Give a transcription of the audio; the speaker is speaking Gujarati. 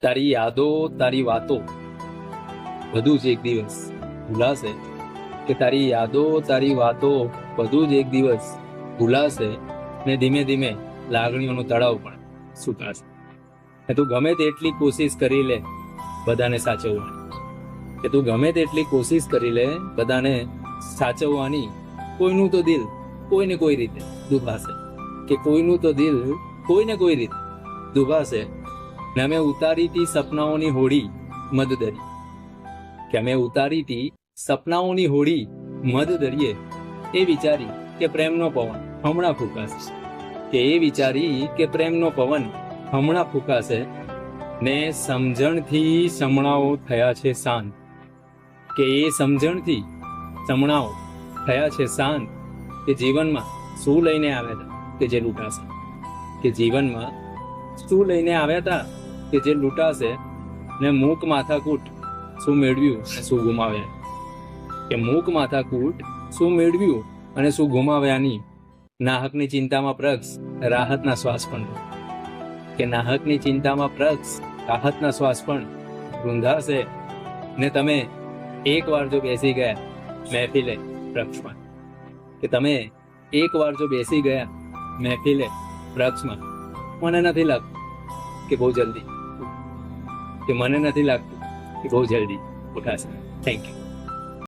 તારી યાદો તારી વાતો બધું જ એક દિવસ ભૂલાશે, કે તારી યાદો તારી વાતો બધું જ એક દિવસ ભૂલાશે ને ધીમે ધીમે લાગણીઓનો તળાવ પણ સુકાશે. ને તું ગમે તેટલી કોશિશ કરી લે બધાને સાચવવાની, કે તું ગમે તેટલી કોશિશ કરી લે બધાને સાચવવાની, કોઈનું તો દિલ કોઈને કોઈ રીતે દુભાશે, કે કોઈનું તો દિલ કોઈને કોઈ રીતે દુભાશે. ને અમે ઉતારી હતી સપનાઓની હોડી મધ દરિયે, કે અમે ઉતારી હતી સપનાઓની હોડી મધ દરિયે, એ વિચારી કે પ્રેમનો પવન હમણાં ફૂંકાશે, કે એ વિચારી કે પ્રેમનો પવન હમણાં ફૂંકાશે. ને સમજણથી સમણાઓ થયા છે શાંત, કે એ સમજણથી સમણાઓ થયા છે શાંત, કે જીવનમાં શું લઈને આવ્યા હતા કે જે લૂંટાશે, કે જીવનમાં શું લઈને આવ્યા હતા કે જે લૂંટાશે. ને મૂક માથાકૂટ શું મેળવ્યું અને શું ગુમાવ્યા, કે મૂક માથાકૂટ શું મેળવ્યું અને શું ગુમાવ્યાની નાહકની ચિંતામાં પ્રક્ષ રાહતના શ્વાસ પણ, કે નાહકની ચિંતામાં પ્રક્ષ રાહતના શ્વાસ પણ રૂંધાશે. ને તમે એકવાર જો બેસી ગયા મહેફિલે વૃક્ષમાં, કે તમે એકવાર જો બેસી ગયા મહેફિલે વૃક્ષમાં, મને નથી લાગતું કે બહુ જલ્દી, કે મને નથી લાગતું કે બહુ જલ્દી ઉઠાશે. Thank you.